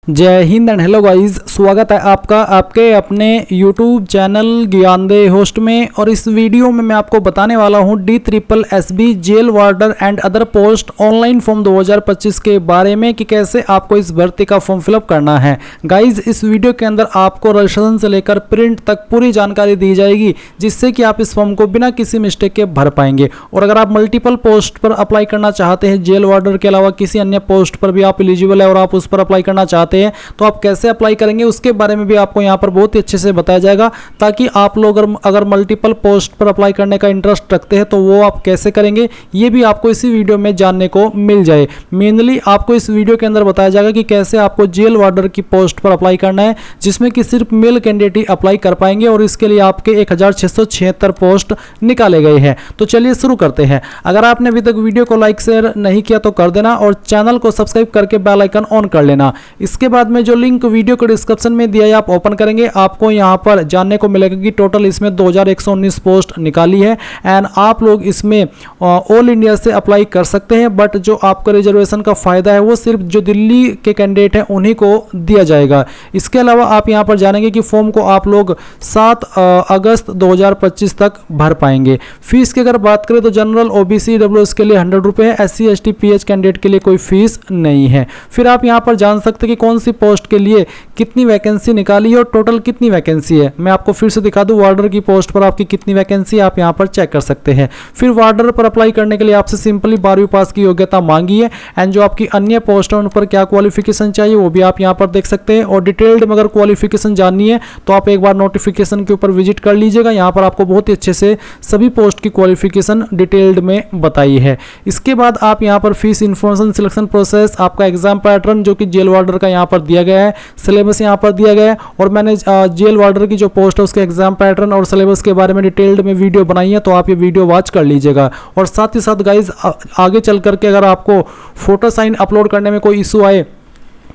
जय Hind and hello guys, स्वागत है आपका आपके अपने YouTube चैनल ज्ञानदे होस्ट में। और इस वीडियो में मैं आपको बताने वाला हूं DSSB jail warder and other post online form 2025 के बारे में कि कैसे आपको इस भर्ती का फॉर्म फिलअप करना है। गाइस, इस वीडियो के अंदर आपको रजिस्ट्रेशन से लेकर प्रिंट तक पूरी जानकारी दी जाएगी, जिससे कि आप इस फॉर्म को बिना किसी मिस्टेक के भर पाएंगे। और अगर आप मल्टीपल पोस्ट पर अप्लाई करना चाहते हैं, जेल वार्डर के अलावा किसी अन्य पोस्ट पर भी आप एलिजिबल है और आप उस पर अप्लाई करना चाहते हैं, तो आप कैसे अप्लाई करेंगे उसके बारे में भी आपको यहां पर बहुत ही अच्छे से बताया जाएगा, ताकि आप लोग अगर मल्टीपल पोस्ट पर अप्लाई करने का इंटरेस्ट रखते हैं तो वो आप कैसे करेंगे ये भी आपको इसी वीडियो में जानने को मिल जाए। मेनली आपको इस वीडियो के अंदर बताया जाएगा कि कैसे आपको जेल वार्डर की पोस्ट पर अप्लाई करना है, जिसमें कि सिर्फ मेल कैंडिडेट ही अप्लाई कर पाएंगे और इसके लिए आपके 1676 पोस्ट निकाले गए हैं। तो चलिए शुरू करते हैं। अगर आपने अभी तक वीडियो को लाइक शेयर नहीं किया तो कर देना और चैनल को सब्सक्राइब करके बेल आइकन ऑन कर लेना। इसके बाद में जो लिंक वीडियो के डिस्क्रिप्शन में दिया है आप ओपन करेंगे, आपको यहां पर जानने को मिलेगा कि टोटल इसमें 2119 पोस्ट निकाली है एंड आप लोग इसमें ऑल इंडिया से अप्लाई कर सकते हैं। बट जो आपका रिजर्वेशन का फायदा है वो सिर्फ जो दिल्ली के कैंडिडेट हैं उन्हीं को दिया जाएगा। इसके अलावा आप यहां पर जानेंगे कि फॉर्म को आप लोग 7 अगस्त 2025 तक भर पाएंगे। फीस की अगर बात करें तो जनरल OBC EWS के लिए 100 रुपये है, SC ST PH कैंडिडेट के लिए कोई फीस नहीं है। फिर आप यहां पर जान सकते हैं कि कौन सी पोस्ट के लिए कितनी वैकेंसी निकाली है और टोटल कितनी वैकेंसी है। मैं आपको फिर से दिखा दूं, वार्डर की पोस्ट पर आपकी कितनी वैकेंसी है आप यहां पर चेक कर सकते हैं। फिर वार्डर पर अप्लाई करने के लिए आपसे सिंपली 12वीं पास की योग्यता मांगी है एंड जो आपकी अन्य पोस्ट है उन पर क्या क्वालिफिकेशन चाहिए वो भी आप यहां पर देख सकते हैं। और डिटेल्ड में अगर क्वालिफिकेशन जाननी है तो आप एक बार नोटिफिकेशन के ऊपर विजिट कर लीजिएगा, यहां पर आपको बहुत ही अच्छे से सभी पोस्ट की क्वालिफिकेशन डिटेल्ड में बताई है। इसके बाद आप यहां पर फीस इन्फॉर्मेशन सिलेक्शन प्रोसेस, आपका एग्जाम पैटर्न जो कि जेल वार्डर का यहां पर दिया गया है, सिलेबस यहां पर दिया गया है और मैंने जेल वार्डर की जो पोस्ट है उसके एग्जाम पैटर्न और सिलेबस के बारे में डिटेल्ड में वीडियो बनाई है, तो आप ये वीडियो वॉच कर लीजिएगा। और साथ ही साथ गाइज आगे चल करके अगर आपको फोटो साइन अपलोड करने में कोई इशू आए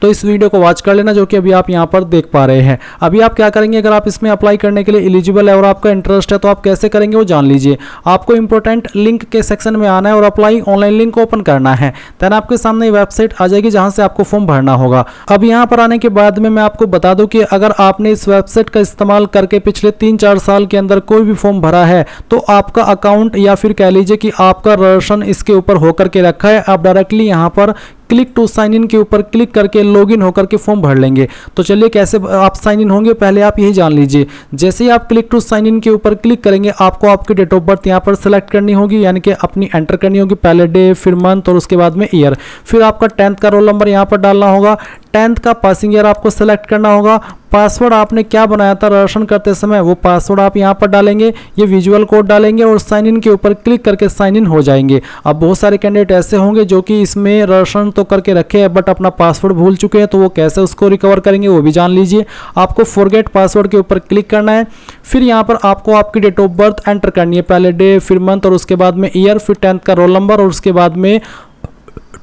तो इस वीडियो को वॉच कर लेना, जो कि अभी आप यहां पर देख पा रहे हैं। अभी आप क्या करेंगे, अगर आप इसमें अप्लाई करने के लिए एलिजिबल है और आपका इंटरेस्ट है तो आप कैसे करेंगे वो जान लीजिए। आपको इंपॉर्टेंट लिंक के सेक्शन में आना है और अप्लाई ऑनलाइन लिंक ओपन करना है। देन आपके सामने वेबसाइट आ जाएगी जहां से आपको फॉर्म भरना होगा। अब यहां पर आने के बाद में मैं आपको बता दूं कि अगर आपने इस वेबसाइट का इस्तेमाल करके पिछले 3-4 साल के अंदर कोई भी फॉर्म भरा है तो आपका अकाउंट या फिर कह लीजिए कि आपका रजिस्ट्रेशन इसके ऊपर होकर के रखा है। आप डायरेक्टली यहां पर क्लिक टू साइन इन के ऊपर क्लिक करके लॉगिन होकर के फॉर्म भर लेंगे। तो चलिए कैसे आप साइन इन होंगे पहले आप यही जान लीजिए। जैसे ही आप क्लिक टू साइन इन के ऊपर क्लिक करेंगे आपको आपकी डेट ऑफ बर्थ यहाँ पर सेलेक्ट करनी होगी, यानी कि अपनी एंटर करनी होगी, पहले डे फिर मंथ और उसके बाद में ईयर। फिर आपका 10th का रोल नंबर यहाँ पर डालना होगा, 10th का पासिंग ईयर आपको सेलेक्ट करना होगा। पासवर्ड आपने क्या बनाया था रजिस्ट्रेशन करते समय वो पासवर्ड आप यहाँ पर डालेंगे, ये विजुअल कोड डालेंगे और साइन इन के ऊपर क्लिक करके साइन इन हो जाएंगे। अब बहुत सारे कैंडिडेट ऐसे होंगे जो कि इसमें रजिस्ट्रेशन तो करके रखे हैं बट अपना पासवर्ड भूल चुके हैं, तो वो कैसे उसको रिकवर करेंगे वो भी जान लीजिए। आपको फॉरगेट पासवर्ड के ऊपर क्लिक करना है। फिर यहाँ पर आपको आपकी डेट ऑफ बर्थ एंटर करनी है, पहले डे फिर मंथ और उसके बाद में ईयर, फिर 10th का रोल नंबर और उसके बाद में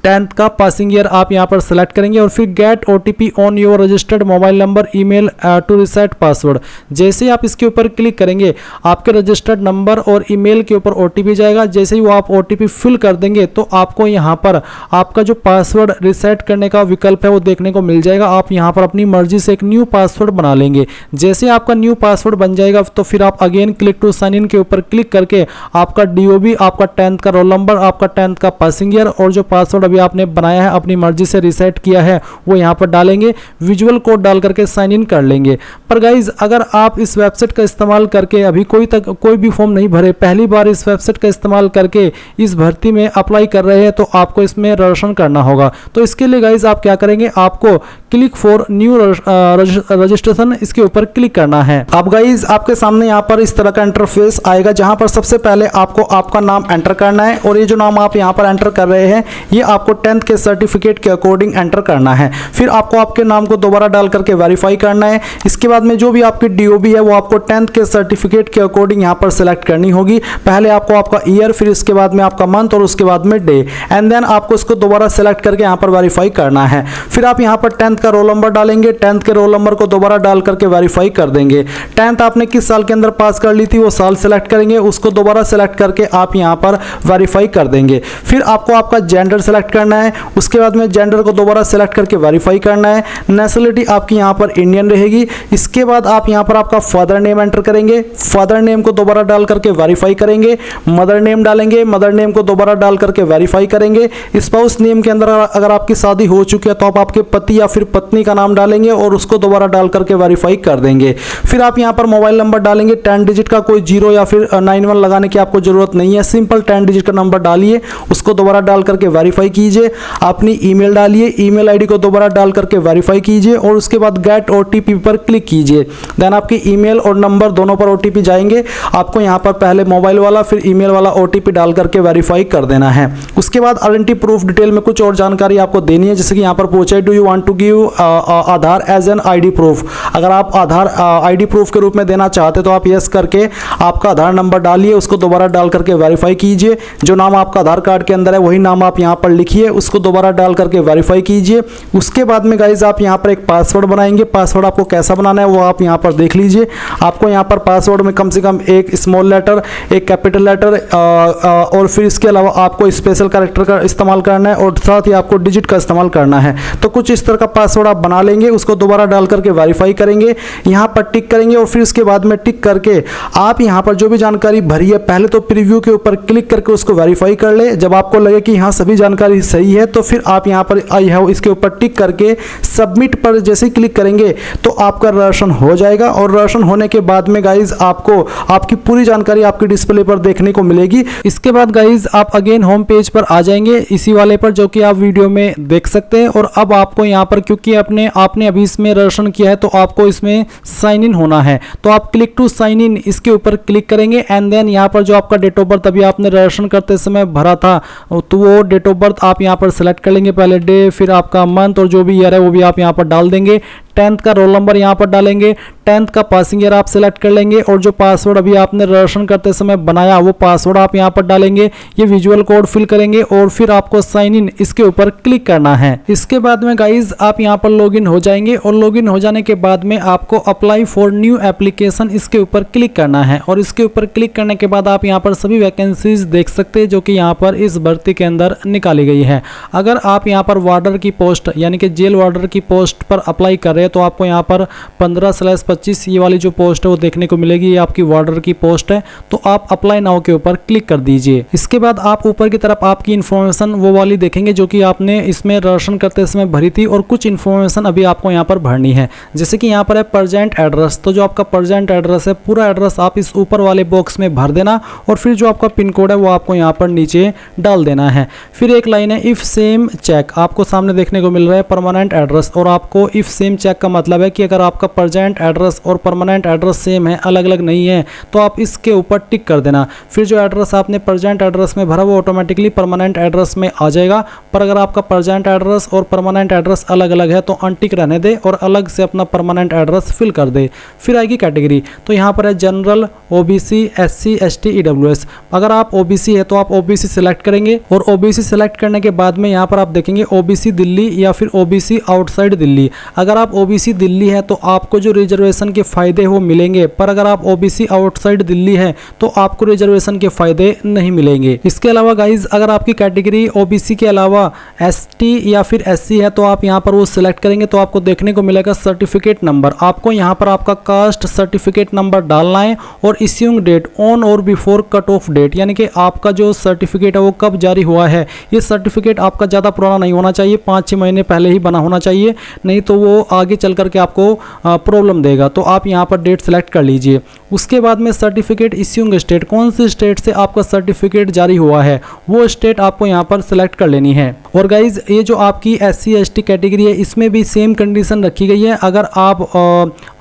10th का पासिंग ईयर आप यहां पर सेलेक्ट करेंगे। और फिर get OTP on your registered mobile number email to reset password. जैसे ही आप इसके ऊपर क्लिक करेंगे आपके रजिस्टर्ड नंबर और ईमेल के ऊपर OTP जाएगा। जैसे ही वो आप OTP फिल कर देंगे तो आपको यहां पर आपका जो पासवर्ड रिसेट करने का विकल्प है वो देखने को मिल जाएगा। आप यहां पर अपनी मर्जी से एक न्यू पासवर्ड बना लेंगे। जैसे आपका न्यू पासवर्ड बन जाएगा तो फिर आप again click to sign in के ऊपर क्लिक करके आपका DOB, आपका 10th का रोल नंबर, आपका 10th का पासिंग ईयर और जो पासवर्ड अभी आपने बनाया है अपनी मर्जी से रिसेट किया है वो यहां पर डालेंगे, विजुअल कोड डाल करके साइन इन कर लेंगे। पर गाइज अगर आप इस वेबसाइट का इस्तेमाल करके अभी कोई भी फॉर्म नहीं भरे, पहली बार इस वेबसाइट का इस्तेमाल करके इस भर्ती में अप्लाई कर रहे हैं तो आपको इसमें रजिस्ट्रेशन करना होगा। तो इसके लिए गाइज आप क्या करेंगे, आपको क्लिक फॉर न्यू रजिस्ट्रेशन इसके ऊपर क्लिक करना है। अब गाइज आपके सामने यहाँ पर इस तरह का इंटरफेस आएगा जहां पर सबसे पहले आपको आपका नाम एंटर करना है और ये जो नाम आप यहाँ पर एंटर कर रहे हैं ये आपको 10th के सर्टिफिकेट के अकॉर्डिंग एंटर करना है। फिर आपको आपके नाम को दोबारा डाल करके वेरीफाई करना है। इसके बाद में जो भी आपकी DOB है वो आपको 10th के सर्टिफिकेट के अकॉर्डिंग यहाँ पर सेलेक्ट करनी होगी। पहले आपको आपका ईयर, फिर इसके बाद में आपका मंथ और उसके बाद में डे, एंड देन आपको इसको दोबारा सेलेक्ट करके यहाँ पर वेरीफाई करना है। फिर आप यहाँ पर 10th का रोल नंबर डालेंगे, 10th के रोल नंबर को दोबारा डाल करके वेरीफाई कर देंगे। 10th आपने किस साल के अंदर पास कर ली थी वो साल सेलेक्ट करेंगे, उसको दोबारा सेलेक्ट करके आप यहाँ पर वेरीफाई कर देंगे। फिर आपको आपका जेंडर सेलेक्ट सेलेक्ट करना है। उसके बाद में जेंडर को दोबारा सेलेक्ट करके वेरीफाई करना है। नेशनलिटी आपकी यहाँ पर इंडियन रहेगी। इसके बाद आप यहाँ पर आपका फादर नेम एंटर करेंगे, फादर नेम को दोबारा डाल करके वेरीफाई करेंगे। मदर नेम डालेंगे, मदर नेम को दोबारा डाल करके वेरीफाई करेंगे। स्पाउस नेम के अंदर अगर आपकी शादी हो चुकी है तो आप आपके पति या फिर पत्नी का नाम डालेंगे और उसको दोबारा डाल करके वेरीफाई कर देंगे। फिर आप यहाँ पर मोबाइल नंबर डालेंगे 10 डिजिट का, कोई 0 या फिर 91 लगाने की आपको जरूरत नहीं है। सिंपल 10 डिजिट का नंबर डालिए, उसको दोबारा डाल करके वेरीफाई कीजिए। अपनी ईमेल डालिए, ईमेल आईडी को दोबारा डाल करके वेरीफाई कीजिए और उसके बाद गेट ओटीपी पर क्लिक कीजिए। देन आपकी ईमेल और नंबर दोनों पर ओटीपी जाएंगे। आपको यहाँ पर पहले मोबाइल वाला फिर ईमेल वाला ओटीपी डाल करके वेरीफाई कर देना है। उसके बाद आइडेंटिटी प्रूफ डिटेल में कुछ और जानकारी आपको देनी है, जैसे कि यहाँ पर पूछा है do you want to give Aadhaar as an ID proof. अगर आप आधार आईडी प्रूफ के रूप में देना चाहते तो आप यस करके आपका आधार नंबर डालिए, उसको दोबारा डाल करके वेरीफाई कीजिए। जो नाम आपका आधार कार्ड के अंदर है वही नाम आप यहाँ पर लिखिए, उसको दोबारा डाल करके वेरीफाई कीजिए। उसके बाद में गाइज आप यहाँ पर एक पासवर्ड बनाएंगे। पासवर्ड आपको कैसा बनाना है वो आप यहाँ पर देख लीजिए। आपको यहाँ पर पासवर्ड में कम से कम एक स्मॉल लेटर, एक कैपिटल लेटर और फिर इसके अलावा आपको स्पेशल कैरेक्टर का इस्तेमाल करना है और साथ ही आपको डिजिट का इस्तेमाल करना है। तो कुछ इस तरह का पासवर्ड आप बना लेंगे, उसको दोबारा डाल करके वेरीफाई करेंगे, यहाँ पर टिक करेंगे और फिर इसके बाद में टिक करके आप यहाँ पर जो भी जानकारी भरी है पहले तो प्रीव्यू के ऊपर क्लिक करके उसको वेरीफाई कर ले। जब आपको लगे कि यहाँ सभी जानकारी सही है तो फिर आप यहाँ पर आई हैव इसके ऊपर टिक करके सबमिट पर जैसे ही क्लिक करेंगे तो आपका रजिस्ट्रेशन हो जाएगा और रजिस्ट्रेशन होने के बाद में गाइज आपको आपकी पूरी जानकारी आपकी डिस्प्ले पर देखने को मिलेगी। इसके बाद गाइज आप अगेन होम पेज पर आ जाएंगे, इसी वाले पर जो कि आप वीडियो में देख सकते हैं। और अब आपको यहाँ पर क्योंकि आपने अभी इसमें रजिस्ट्रेशन किया है तो आपको इसमें साइन इन होना है, तो आप क्लिक टू साइन इन इसके ऊपर क्लिक करेंगे एंड देन यहाँ पर जो आपका डेट ऑफ बर्थ अभी आपने रजिस्ट्रेशन करते समय भरा था तो वो डेट ऑफ बर्थ आप यहाँ पर सेलेक्ट कर लेंगे, पहले डे फिर आपका मंथ और जो भी ईयर है वो भी आप यहाँ पर डाल देंगे। 10th का रोल नंबर यहाँ पर डालेंगे, 10th का पासिंग ईयर आप सेलेक्ट कर लेंगे और जो पासवर्ड अभी आपने रजिस्ट्रेशन करते समय बनाया वो पासवर्ड आप यहाँ पर डालेंगे। ये विजुअल कोड फिल करेंगे और फिर आपको साइन इन इसके ऊपर क्लिक करना है। इसके बाद में गाइज आप यहाँ पर लॉगिन हो जाएंगे और लॉगिन हो जाने के बाद में आपको अप्लाई फॉर न्यू एप्लीकेशन इसके ऊपर क्लिक करना है और इसके ऊपर क्लिक करने के बाद आप यहाँ पर सभी वैकेंसीज देख सकते हैं जो कि यहाँ पर इस भर्ती के अंदर निकाली गई है। अगर आप यहाँ पर वार्डर की पोस्ट यानी कि जेल वार्डर की पोस्ट पर अप्लाई कर रहे हैं तो आपको यहाँ पर 15/25 ये वाली जो पोस्ट है वो देखने को मिलेगी, ये आपकी वार्डर की पोस्ट है। तो आप अप्लाई नाउ के ऊपर क्लिक कर दीजिए। इसके बाद आप ऊपर की तरफ आपकी इन्फॉर्मेशन वो वाली देखेंगे जो कि आपने इसमें रजिस्ट्रेशन करते समय भरी थी और कुछ इन्फॉर्मेशन अभी आपको यहाँ पर भरनी है, जैसे कि यहाँ पर है प्रेजेंट एड्रेस। तो जो आपका प्रेजेंट एड्रेस है पूरा एड्रेस आप इस ऊपर वाले बॉक्स में भर देना और फिर जो आपका पिन कोड है वो आपको यहाँ पर नीचे डाल देना है। फिर एक लाइन है इफ सेम चेक, आपको सामने देखने को मिल रहा है परमानेंट एड्रेस और आपको इफ सेम चेक का मतलब है कि अगर आपका प्रेजेंट एड्रेस और परमानेंट एड्रेस सेम है, अलग अलग नहीं है, तो आप इसके ऊपर टिक कर देना। फिर जो एड्रेस आपने प्रेजेंट एड्रेस में भरा वो ऑटोमेटिकली परमानेंट एड्रेस में आ जाएगा। पर अगर आपका प्रेजेंट एड्रेस और परमानेंट एड्रेस अलग अलग है तो अनटिक रहने दे और अलग से अपना परमानेंट एड्रेस फिल कर दे। फिर आएगी कैटेगरी, तो यहाँ पर है general, OBC, SC, ST, EWS. अगर आप ओबीसी है तो आप ओबीसी सिलेक्ट करेंगे और ओबीसी सिलेक्ट करने के बाद में यहाँ पर आप देखेंगे ओबीसी दिल्ली या फिर ओबीसी आउटसाइड दिल्ली। अगर आप ओबीसी दिल्ली है तो आपको जो रिजर्वेशन के फायदे वो मिलेंगे, पर अगर आप ओबीसी आउटसाइड दिल्ली है तो आपको रिजर्वेशन के फायदे नहीं मिलेंगे। इसके अलावा गाइज अगर आपकी कैटेगरी ओबीसी के अलावा एसटी या फिर एससी है तो आप यहाँ पर वो सिलेक्ट करेंगे तो आपको देखने को मिलेगा सर्टिफिकेट नंबर। आपको यहाँ पर आपका कास्ट सर्टिफिकेट नंबर डालना है और इश्यूइंग डेट ऑन और बिफोर कट ऑफ डेट, यानी कि आपका जो सर्टिफिकेट है वो कब जारी हुआ है। ये सर्टिफिकेट आपका ज़्यादा पुराना नहीं होना चाहिए, 5-6 महीने पहले ही बना होना चाहिए, नहीं तो वो आगे चल करके आपको प्रॉब्लम देगा। तो आप यहाँ पर डेट सेलेक्ट कर लीजिए। उसके बाद में सर्टिफिकेट इश्यूइंग स्टेट, कौन सी स्टेट से आपका सर्टिफिकेट जारी हुआ है वो स्टेट आपको यहाँ पर सेलेक्ट कर लेनी है। और गाइज ये जो आपकी एससी एसटी कैटेगरी है इसमें भी सेम कंडीशन रखी गई है। अगर आप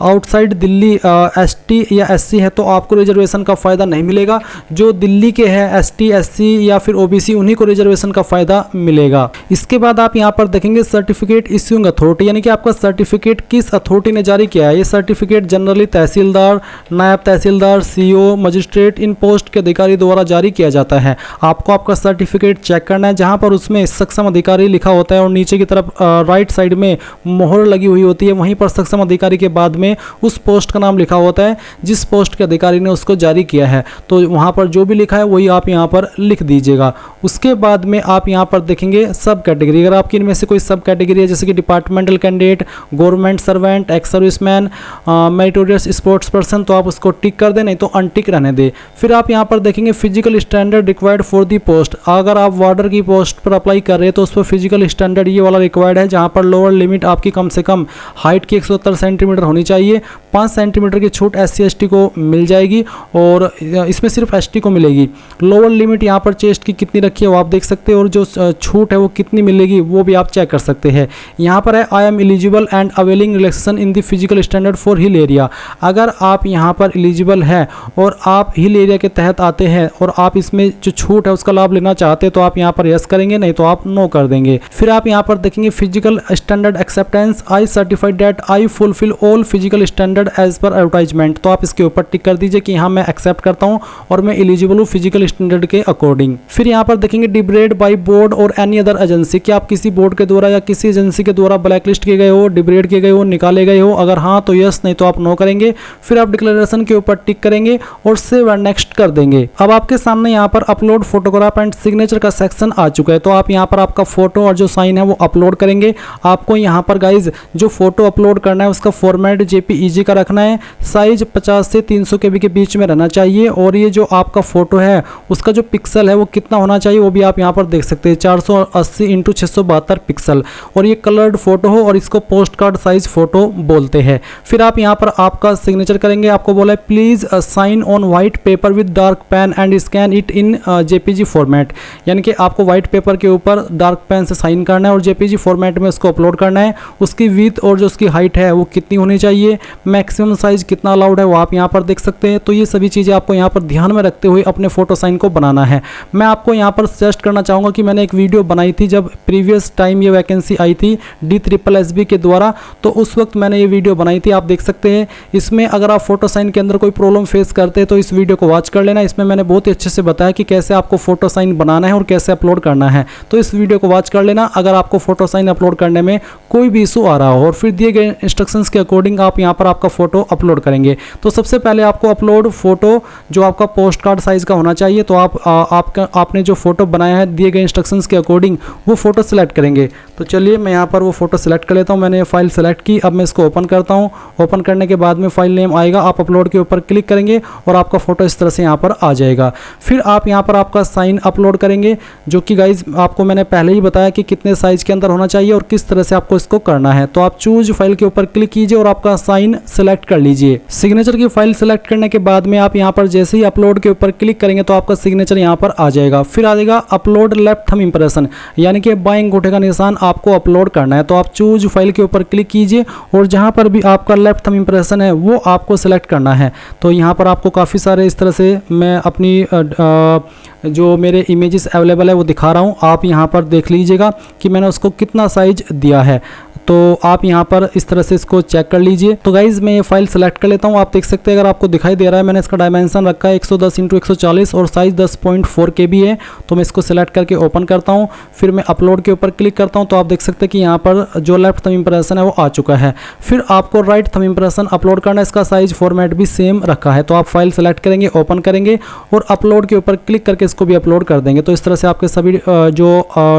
आउटसाइड दिल्ली एसटी या एससी है तो आपको रिजर्वेशन का फ़ायदा नहीं मिलेगा। जो दिल्ली के हैं एसटी एससी या फिर ओबीसी उन्हीं को रिजर्वेशन का फ़ायदा मिलेगा। इसके बाद आप यहाँ पर देखेंगे सर्टिफिकेट इश्यूइंग अथॉरिटी, यानी कि आपका सर्टिफिकेट किस अथॉरिटी ने जारी किया है। ये सर्टिफिकेट जनरली तहसीलदार, नायब नायब तहसीलदार, सीईओ, मजिस्ट्रेट, इन पोस्ट के अधिकारी द्वारा जारी किया जाता है। आपको आपका सर्टिफिकेट चेक करना है, जहां पर उसमें सक्षम अधिकारी लिखा होता है और नीचे की तरफ राइट साइड में मोहर लगी हुई होती है, वहीं पर सक्षम अधिकारी के बाद में उस पोस्ट का नाम लिखा होता है जिस पोस्ट के अधिकारी ने उसको जारी किया है। तो वहाँ पर जो भी लिखा है वही आप यहाँ पर लिख दीजिएगा। उसके बाद में आप यहाँ पर देखेंगे सब कैटेगरी, अगर आपकी इनमें से कोई सब कैटेगरी है जैसे कि departmental candidate, government servant, ex serviceman, meritorious sports person, तो आप उसको टिक कर दें, नहीं तो अनटिक रहने दें। फिर आप यहाँ पर देखेंगे physical standard required for the post. अगर आप वार्डर की पोस्ट पर अप्लाई कर रहे हैं तो उस पर फिजिकल स्टैंडर्ड ये वाला रिक्वायर्ड है, जहाँ पर लोअर लिमिट आपकी कम से कम हाइट की 170 सेंटीमीटर होनी चाहिए। 5 सेंटीमीटर की छूट SC ST को मिल जाएगी और इसमें सिर्फ ST को मिलेगी। लोअर लिमिट यहाँ पर चेस्ट की कितनी रखी है वो आप देख सकते हैं और जो छूट है वो कितनी मिलेगी वो भी आप चेक कर सकते हैं। यहाँ पर है I am eligible and availing relaxation in the physical standard for hill area. अगर आप यहाँ पर एलिजिबल है और आप हिल एरिया के तहत आते हैं और आप इसमें जो छूट है उसका लाभ लेना चाहते हैं तो आप यहाँ पर यस करेंगे, नहीं तो आप नो कर देंगे। फिर आप यहाँ पर देखेंगे physical standard acceptance, I certified that I fulfil all physical standard as per advertisement. तो आप इसके ऊपर टिक कर दीजिए कि हाँ मैं एक्सेप्ट करता हूँ और मैं एलिजिबल हूँ फिजिकल स्टैंडर्ड के अकॉर्डिंग। फिर यहाँ पर देखेंगे डिब्रेड बाय बोर्ड और एनी अदर एजेंसी, कि आप किसी बोर्ड के द्वारा या किसी एजेंसी के द्वारा ब्लैक लिस्ट किए गए हो, डिब्रेड किए गए हो, निकाले गए हो। अगर हाँ तो यस, नहीं तो आप नो करेंगे। फिर आप डिक्लेरेशन के ऊपर टिक करेंगे और सेव एंड नेक्स्ट कर देंगे। अब आपके सामने यहाँ पर अपलोड फोटोग्राफ एंड सिग्नेचर का सेक्शन आ चुका है। तो आप यहाँ पर आपका फोटो और जो साइन है वो अपलोड करेंगे। आपको यहाँ पर गाइज जो फोटो अपलोड करना है उसका फॉर्मेट JPEG का रखना है, साइज 50 से 300 KB के बीच में रहना चाहिए और ये जो आपका फोटो है उसका जो पिक्सल है वो कितना होना चाहिए वो भी आप यहाँ पर देख सकते हैं, 480 × 672 पिक्सल, और ये कलर्ड फोटो हो और इसको पोस्ट कार्ड साइज फोटो बोलते हैं। फिर आप यहाँ पर आपका सिग्नेचर करेंगे। आपको बोला है please sign on white paper with dark pen and scan it in JPG format, यानी कि आपको व्हाइट पेपर के ऊपर डार्क पेन से साइन करना है और JPG फॉर्मेट में उसको अपलोड करना है। उसकी विड्थ और जो उसकी हाइट है वो कितनी होनी चाहिए, मैक्सिमम साइज कितना अलाउड है वो आप यहाँ पर देख सकते हैं। तो ये सभी चीज़ें आपको यहाँ पर ध्यान में रखते हुए अपने फोटो साइन को बनाना है। मैं आपको यहाँ पर सजेस्ट करना चाहूँगा कि मैंने एक वीडियो बनाई थी जब प्रीवियस टाइम ये वैकेंसी आई थी DSSB के द्वारा, तो उस वक्त मैंने ये वीडियो बनाई थी, आप देख सकते हैं। इसमें अगर आप फोटो साइन के अंदर कोई प्रॉब्लम फेस करते हैं तो इस वीडियो को वॉच कर लेना। इसमें मैंने बहुत ही अच्छे से बताया कि कैसे आपको फोटो साइन बनाना है और कैसे अपलोड करना है, तो इस वीडियो को वॉच कर लेना अगर आपको फोटो साइन अपलोड करने में कोई भी इशू आ रहा हो। और फिर दिए गए इंस्ट्रक्शंस के अकॉर्डिंग आप यहाँ पर आपका फोटो अपलोड करेंगे। तो सबसे पहले आपको अपलोड फोटो जो आपका पोस्ट कार्ड साइज का होना चाहिए, तो आपने जो फोटो बनाया है दिए गए इंस्ट्रक्शंस के अकॉर्डिंग वो फोटो सिलेक्ट करेंगे। तो चलिए मैं यहाँ पर वो फोटो सिलेक्ट कर लेता हूँ। मैंने फाइल सेलेक्ट की, अब मैं इसको ओपन करता हूँ। ओपन करने के बाद में फाइल नेम आएगा, आप अपलोड के ऊपर क्लिक करेंगे और आपका फोटो इस तरह से यहाँ पर आ जाएगा। फिर आप यहाँ पर आपका साइन अपलोड करेंगे, जो कि गाइज आपको मैंने पहले ही बताया कि कितने साइज के अंदर होना चाहिए और किस तरह से आपको इसको करना है। तो आप चूज फाइल के ऊपर क्लिक कीजिए और आपका साइन सेलेक्ट कर लीजिए। सिग्नेचर की फाइल सेलेक्ट करने के बाद में आप यहाँ पर जैसे ही अपलोड के ऊपर क्लिक करेंगे तो आपका सिग्नेचर यहाँ पर आ जाएगा। फिर आ जाएगा अपलोड लेफ्ट थंब इंप्रेशन, यानी कि बाएं अंगूठे का निशान आपको अपलोड करना है। तो आप चूज फाइल के ऊपर क्लिक कीजिए और जहाँ पर भी आपका लेफ्ट थंब इंप्रेशन है वो आपको सेलेक्ट करना है। तो यहाँ पर आपको काफ़ी सारे इस तरह से मैं अपनी जो मेरे इमेजेस अवेलेबल है वो दिखा रहा हूँ। आप यहाँ पर देख लीजिएगा कि मैंने उसको कितना साइज दिया है। तो आप यहाँ पर इस तरह से इसको चेक कर लीजिए। तो गाइज मैं ये फाइल सेलेक्ट कर लेता हूँ। आप देख सकते हैं, अगर आपको दिखाई दे रहा है, मैंने इसका डायमेंशन रखा है 110 × 140 और साइज़ 10.4 KB है। तो मैं इसको सेलेक्ट करके ओपन करता हूँ। फिर मैं अपलोड के ऊपर क्लिक करता हूँ। तो आप देख सकते हैं कि यहाँ पर जो लेफ्ट थंब इंप्रेशन है वो आ चुका है। फिर आपको राइट थंब इंप्रेशन अपलोड करना है, इसका साइज फॉर्मेट भी सेम रखा है। तो आप फाइल सेलेक्ट करेंगे, ओपन करेंगे और अपलोड के ऊपर क्लिक करके इसको भी अपलोड कर देंगे। तो इस तरह से आपके सभी जो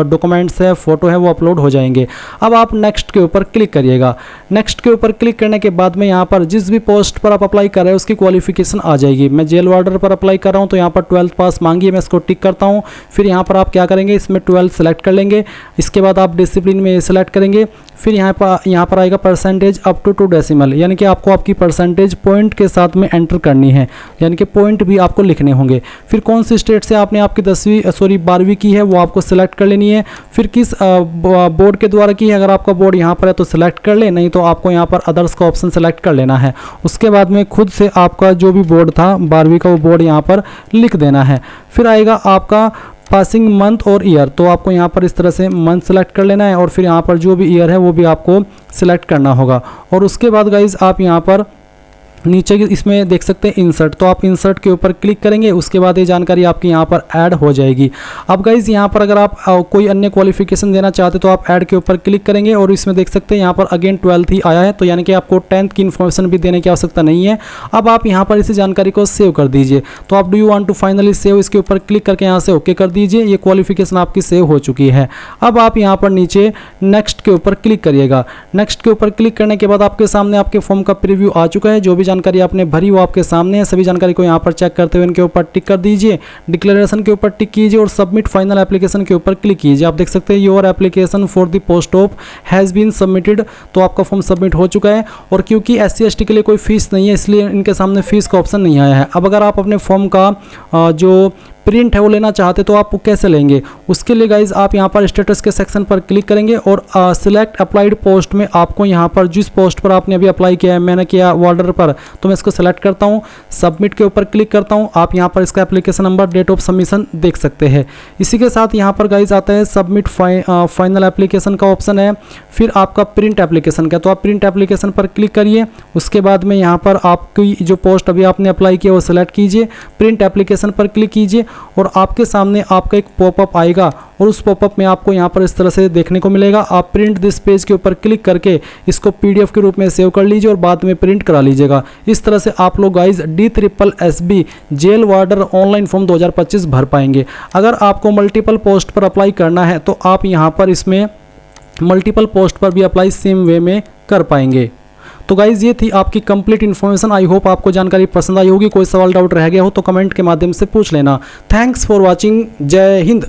डॉक्यूमेंट्स है, फोटो है, वो अपलोड हो जाएंगे। अब आप नेक्स्ट के ऊपर क्लिक करिएगा। नेक्स्ट के ऊपर क्लिक करने के बाद में यहाँ पर जिस भी पोस्ट पर आप अप्लाई कर रहे हैं उसकी क्वालिफिकेशन आ जाएगी। मैं जेल वार्डर पर अप्लाई कर रहा हूँ तो यहाँ पर 12th पास मांगी है, मैं इसको टिक करता हूँ। फिर यहाँ पर आप क्या करेंगे, इसमें 12 सेलेक्ट कर लेंगे। इसके बाद आप डिसिप्लिन में सेलेक्ट करेंगे। फिर यहाँ पर आएगा परसेंटेज अप टू 2 डेसिमल, यानी कि आपको आपकी परसेंटेज पॉइंट के साथ में एंटर करनी है, यानी कि पॉइंट भी आपको लिखने होंगे। फिर कौन सी स्टेट से आपने आपकी 12वीं की है वो आपको सिलेक्ट कर लेनी है। फिर किस बोर्ड के द्वारा की है, अगर आपका बोर्ड यहाँ पर है तो सिलेक्ट कर ले, नहीं तो आपको यहाँ पर अदर्स का ऑप्शन सेलेक्ट कर लेना है। उसके बाद में खुद से आपका जो भी बोर्ड था 12वीं का वो बोर्ड यहाँ पर लिख देना है। फिर आएगा आपका पासिंग मंथ और ईयर, तो आपको यहाँ पर इस तरह से मंथ सेलेक्ट कर लेना है और फिर यहाँ पर जो भी ईयर है वो भी आपको सिलेक्ट करना होगा। और उसके बाद गाइज आप यहाँ पर नीचे इसमें देख सकते हैं इंसर्ट, तो आप इंसर्ट के ऊपर क्लिक करेंगे, उसके बाद ये जानकारी आपकी यहाँ पर ऐड हो जाएगी। अब गाइज़ यहाँ पर अगर आप कोई अन्य क्वालिफिकेशन देना चाहते तो आप ऐड के ऊपर क्लिक करेंगे और इसमें देख सकते हैं यहाँ पर अगेन 12th ही आया है, तो यानी कि आपको 10th की इन्फॉर्मेशन भी देने की आवश्यकता नहीं है। अब आप यहाँ पर इसी जानकारी को सेव कर दीजिए। तो आप do you want to finally save, इसके ऊपर क्लिक करके यहाँ से ओके कर दीजिए। ये क्वालिफिकेशन आपकी सेव हो चुकी है। अब आप यहाँ पर नीचे नेक्स्ट के ऊपर क्लिक करिएगा। नेक्स्ट के ऊपर क्लिक करने के बाद आपके सामने आपके फॉर्म का प्रीव्यू आ चुका है। जो भी जानकारी आपने भरी वो आपके सामने है। सभी जानकारी को यहाँ पर चेक करते हुए इनके ऊपर टिक कर दीजिए। डिक्लेरेशन के ऊपर टिक कीजिए और सबमिट फाइनल एप्लीकेशन के ऊपर क्लिक कीजिए। आप देख सकते हैं your application for the post of has been submitted, तो आपका फॉर्म सबमिट हो चुका है। और क्योंकि SC/ST के लिए कोई फीस नहीं है इसलिए इनके सामने फीस का ऑप्शन नहीं आया है। अब अगर आप अपने फॉर्म का जो प्रिंट है वो लेना चाहते तो आप कैसे लेंगे, उसके लिए गाइज आप यहाँ पर स्टेटस के सेक्शन पर क्लिक करेंगे और सिलेक्ट अप्लाइड पोस्ट में आपको यहाँ पर जिस पोस्ट पर आपने अभी अप्लाई किया है, मैंने किया वार्डर पर, तो मैं इसको सेलेक्ट करता हूँ, सबमिट के ऊपर क्लिक करता हूँ। आप यहाँ पर इसका application number, date of submission देख सकते हैं। इसी के साथ यहाँ पर गाइज आता है सबमिट फाइनल एप्लीकेशन का ऑप्शन है, फिर आपका प्रिंट एप्लीकेशन का, तो आप प्रिंट एप्लीकेशन पर क्लिक करिए। उसके बाद में यहाँ पर आपकी जो पोस्ट अभी आपने अप्लाई किया वो सिलेक्ट कीजिए, प्रिंट एप्लीकेशन पर क्लिक कीजिए और आपके सामने आपका एक पॉपअप आएगा और उस पॉपअप में आपको यहाँ पर इस तरह से देखने को मिलेगा। आप प्रिंट दिस पेज के ऊपर क्लिक करके इसको PDF के रूप में सेव कर लीजिए और बाद में प्रिंट करा लीजिएगा। इस तरह से आप लोग guys DSSB jail warder online form 2025 भर पाएंगे। अगर आपको मल्टीपल पोस्ट पर अप्लाई करना है तो आप यहाँ पर इसमें मल्टीपल पोस्ट पर भी अप्लाई सेम वे में कर पाएंगे। तो गाइज़ ये थी आपकी कंप्लीट इन्फॉर्मेशन। आई होप आपको जानकारी पसंद आई होगी। कोई सवाल डाउट रह गया हो तो कमेंट के माध्यम से पूछ लेना। Thanks for watching. जय हिंद।